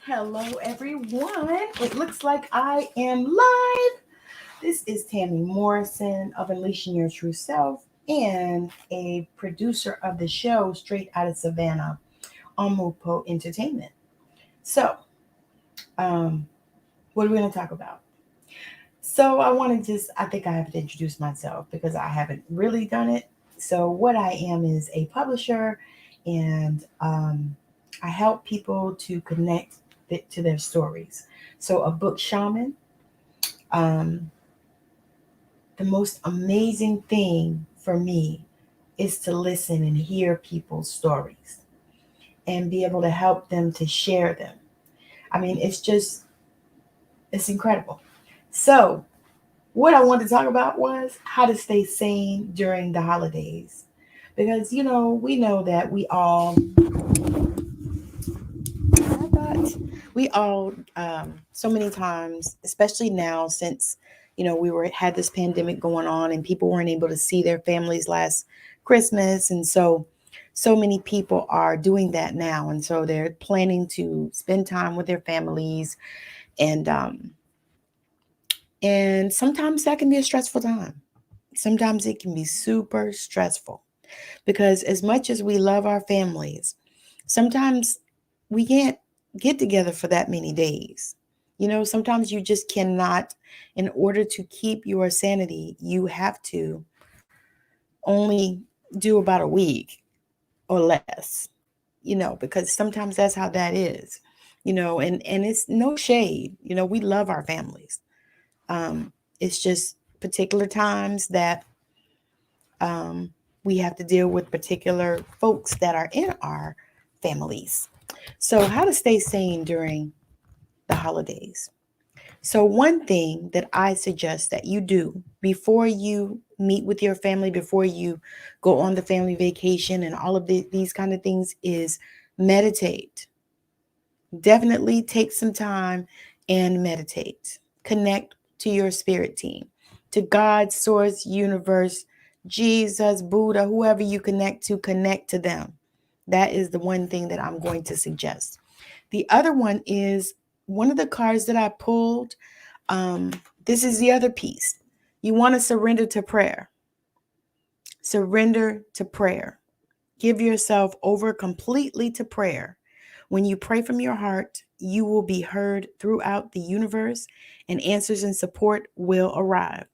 Hello, everyone. It looks like I am live. This is Tammy Morrison of Unleashing Your True Self and a producer of the show Straight Out of Savannah on Mopo Entertainment. So, um, what are we going to talk about? So, I think I have to introduce myself because I haven't really done it. So, what I am is a publisher and I help people to connect to their stories. So, a book shaman. Um, the most amazing thing for me is to listen and hear people's stories and be able to help them to share them. I mean, it's incredible. So, what I wanted to talk about was how to stay sane during the holidays. Because, we know that so many times, especially now since, had this pandemic going on and people weren't able to see their families last Christmas. And so many people are doing that now. And so they're planning to spend time with their families. And, um, and sometimes that can be a stressful time. Sometimes it can be super stressful because as much as we love our families, sometimes we can't get together for that many days. Sometimes you just cannot, in order to keep your sanity, you have to only do about a week or less, because sometimes that's how that is, and it's no shade, we love our families. Um, it's just particular times that um, we have to deal with particular folks that are in our families. So, how to stay sane during the holidays? So, one thing that I suggest that you do before you meet with your family, before you go on the family vacation and all of these kind of things is meditate. Definitely take some time and meditate. Connect to your spirit team, to God, source, universe, Jesus, Buddha, whoever you connect to them. That is the one thing that I'm going to suggest. The other one is one of the cards that I pulled. Um, this is the other piece. You want to surrender to prayer. Surrender to prayer. Give yourself over completely to prayer. When you pray from your heart, you will be heard throughout the universe and answers and support will arrive.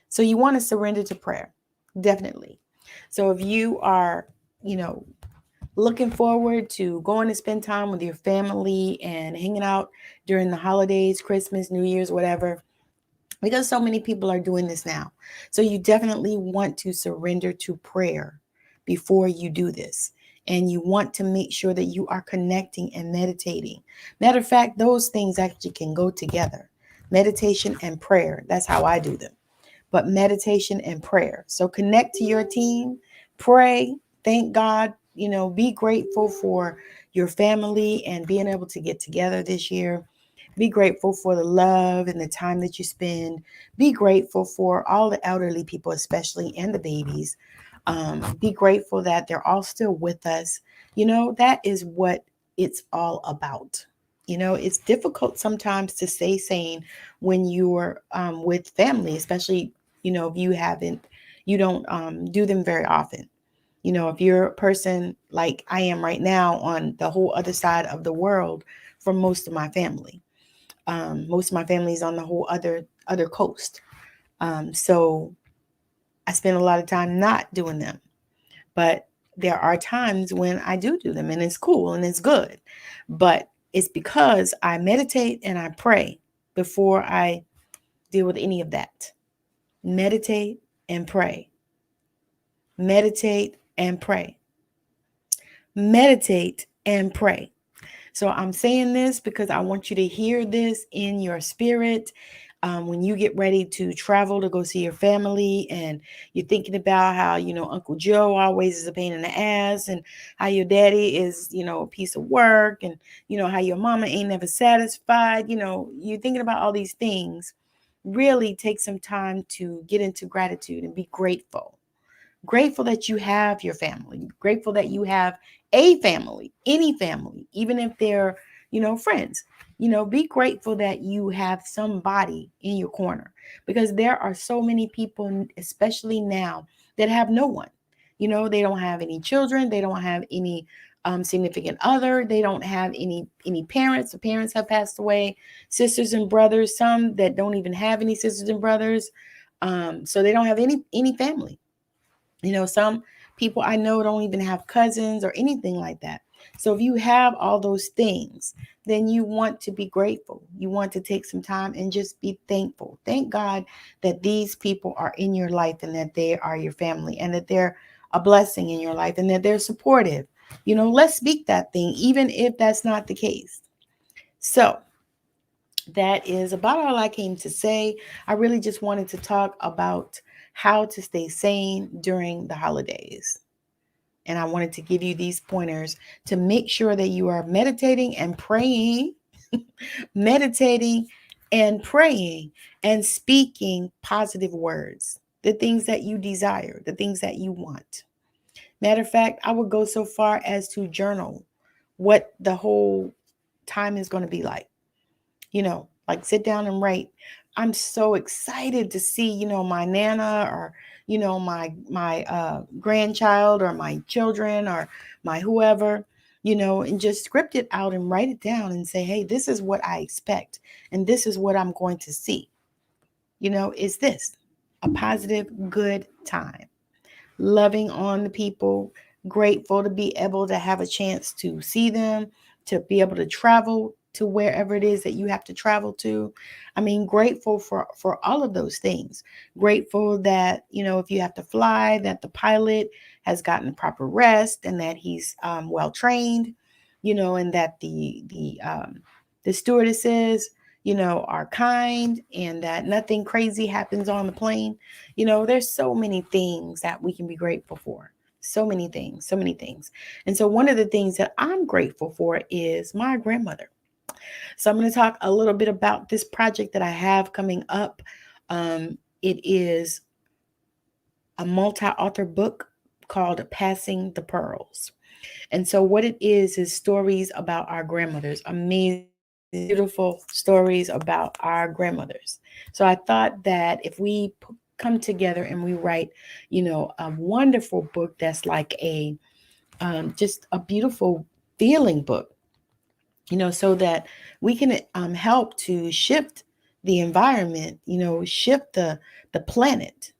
So you want to surrender to prayer. Definitely. So if you are, you know, looking forward to going to spend time with your family and hanging out during the holidays, Christmas, New Year's, whatever, because so many people are doing this now. So you definitely want to surrender to prayer before you do this. And you want to make sure that you are connecting and meditating. Matter of fact, those things actually can go together. Meditation and prayer. That's how I do them. But meditation and prayer. So connect to your team, pray, thank God, be grateful for your family and being able to get together this year. Be grateful for the love and the time that you spend. Be grateful for all the elderly people, especially, and the babies. Be grateful that they're all still with us. That is what it's all about. It's difficult sometimes to stay sane when you're with family, especially, if you don't do them very often. If you're a person like I am right now on the whole other side of the world for most of my family. Most of my family is on the whole other coast. So I spend a lot of time not doing them. But there are times when I do them and it's cool and it's good. But it's because I meditate and I pray before I deal with any of that. Meditate and pray. Meditate and pray. Meditate and pray. So I'm saying this because I want you to hear this in your spirit. When you get ready to travel to go see your family and you're thinking about how, Uncle Joe always is a pain in the ass and how your daddy is, a piece of work and, how your mama ain't never satisfied, you're thinking about all these things. Really take some time to get into gratitude and be grateful. Grateful that you have your family. Grateful that you have a family, any family, even if they're, friends. Be grateful that you have somebody in your corner, because there are so many people, especially now, that have no one. They don't have any children, they don't have any significant other, they don't have any parents. The parents have passed away, sisters and brothers, some that don't even have any sisters and brothers. So they don't have any family. Some people I know don't even have cousins or anything like that. So if you have all those things, then you want to be grateful. You want to take some time and just be thankful. Thank God that these people are in your life, and that they are your family, and that they're a blessing in your life, and that they're supportive. Let's speak that thing, even if that's not the case. So that is about all I came to say. I really just wanted to talk about how to stay sane during the holidays. And I wanted to give you these pointers to make sure that you are meditating and praying, meditating and praying, and speaking positive words, the things that you desire, the things that you want. Matter of fact, I would go so far as to journal what the whole time is going to be like. Like sit down and write. I'm so excited to see, my nana, or, my grandchild, or my children, or my whoever, and just script it out and write it down and say, hey, this is what I expect. And this is what I'm going to see. Is this a positive, good time? Loving on the people, grateful to be able to have a chance to see them, to be able to travel to wherever it is that you have to travel to. I mean, grateful for all of those things. Grateful that, if you have to fly, that the pilot has gotten proper rest, and that he's well trained, and that the stewardesses, are kind, and that nothing crazy happens on the plane. There's so many things that we can be grateful for. So many things, so many things. And so one of the things that I'm grateful for is my grandmother. So I'm going to talk a little bit about this project that I have coming up. It is a multi-author book called Passing the Pearls. And so what it is stories about our grandmothers, amazing, beautiful stories about our grandmothers. So I thought that if we come together and we write, a wonderful book that's like just a beautiful feeling book, so that we can help to shift the environment, shift the planet,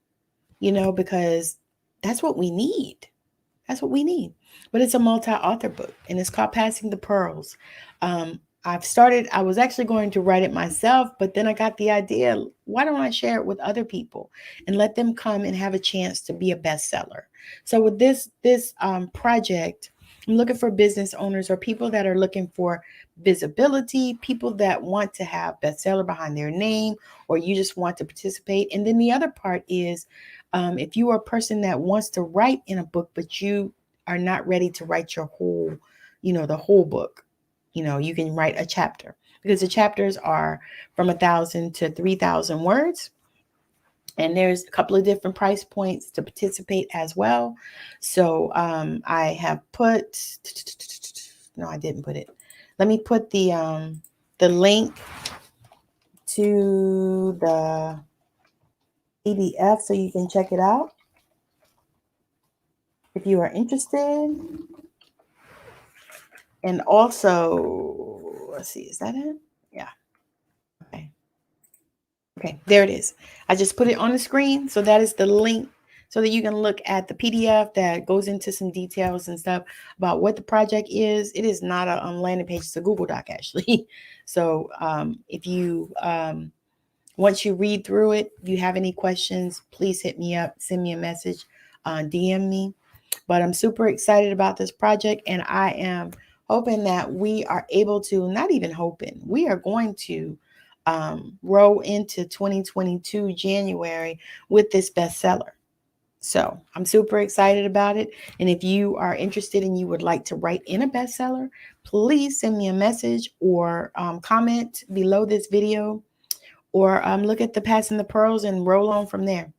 because that's what we need. That's what we need. But it's a multi-author book, and it's called Passing the Pearls. I was actually going to write it myself, but then I got the idea, why don't I share it with other people and let them come and have a chance to be a bestseller? So with this project, I'm looking for business owners or people that are looking for visibility, people that want to have bestseller behind their name, or you just want to participate. And then the other part is, if you are a person that wants to write in a book, but you are not ready to write your whole, the whole book, you can write a chapter, because the chapters are from 1,000 to 3,000 words. And there's a couple of different price points to participate as well. So I have put, no, I didn't put it. Let me put the link to the PDF so you can check it out if you are interested. And also, let's see, is that it? Yeah. Okay. Okay, there it is. I just put it on the screen. So that is the link so that you can look at the PDF that goes into some details and stuff about what the project is. It is not a landing page, it's a Google Doc actually. So if you, once you read through it, if you have any questions, please hit me up, send me a message, DM me. But I'm super excited about this project, and I am hoping that we are able to, not even hoping, we are going to roll into 2022 January with this bestseller. So I'm super excited about it. And if you are interested and you would like to write in a bestseller, please send me a message or comment below this video, or look at the Passing the Pearls and roll on from there.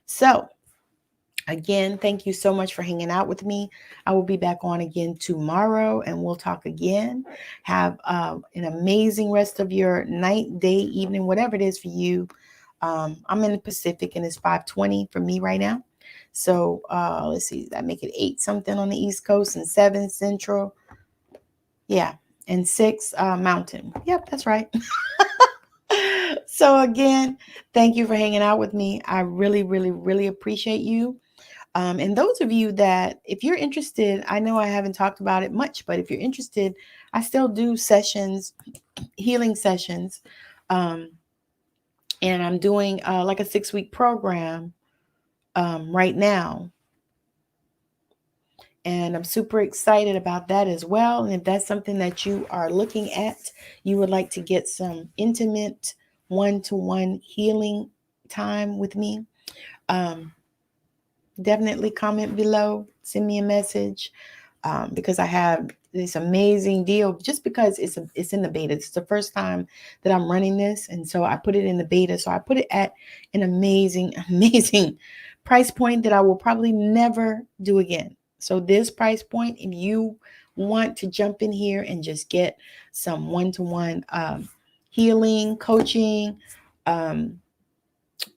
So Again, thank you so much for hanging out with me. I will be back on again tomorrow and we'll talk again. Have an amazing rest of your night, day, evening, whatever it is for you. I'm in the Pacific and it's 5:20 for me right now. So let's see, that make it 8 something on the East Coast and 7 Central. Yeah, and 6 Mountain. Yep, that's right. So again, thank you for hanging out with me. I really, really, really appreciate you. And those of you that, if you're interested, I know I haven't talked about it much, but if you're interested, I still do sessions, healing sessions. Um, and I'm doing like a 6-week program right now. And I'm super excited about that as well. And if that's something that you are looking at, you would like to get some intimate one-to-one healing time with me, um, definitely comment below, send me a message, because I have this amazing deal. Just because it's in the beta. It's the first time that I'm running this, and so I put it in the beta. So I put it at an amazing, amazing price point that I will probably never do again. So this price point, if you want to jump in here and just get some one-to-one healing, coaching,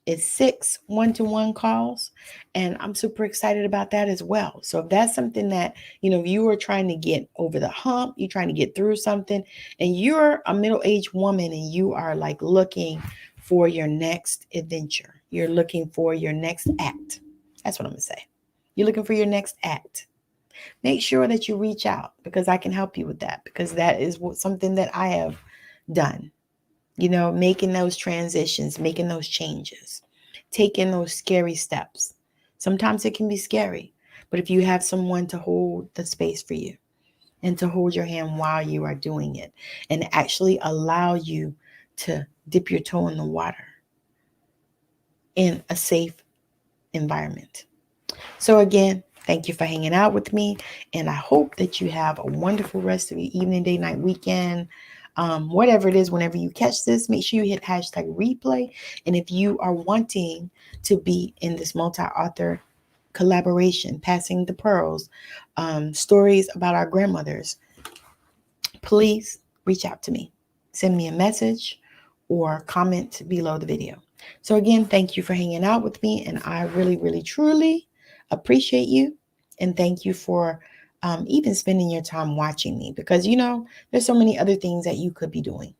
it's 6 one-to-one calls, and I'm super excited about that as well. So if that's something that, you are trying to get over the hump, you're trying to get through something, and you're a middle-aged woman and you are like looking for your next adventure, you're looking for your next act. That's what I'm gonna say. You're looking for your next act. Make sure that you reach out, because I can help you with that, because that is something that I have done. Making those transitions, making those changes, taking those scary steps. Sometimes it can be scary, but if you have someone to hold the space for you and to hold your hand while you are doing it and actually allow you to dip your toe in the water in a safe environment. So again, thank you for hanging out with me, and I hope that you have a wonderful rest of your evening, day, night, weekend. Whatever it is, whenever you catch this, make sure you hit hashtag replay. And if you are wanting to be in this multi-author collaboration, Passing the Pearls, stories about our grandmothers, please reach out to me. Send me a message or comment below the video. So again, thank you for hanging out with me, and I really, really, truly appreciate you. And thank you for even spending your time watching me, because there's so many other things that you could be doing.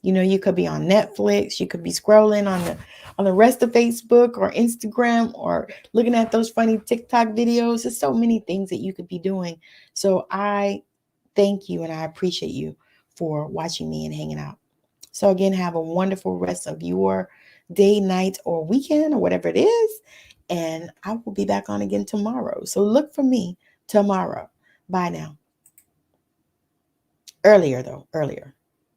You could be on Netflix, you could be scrolling on the rest of Facebook or Instagram, or looking at those funny TikTok videos. There's so many things that you could be doing. So I thank you and I appreciate you for watching me and hanging out. So again, have a wonderful rest of your day, night, or weekend, or whatever it is. And I will be back on again tomorrow. So look for me tomorrow. Bye now. Earlier though, earlier.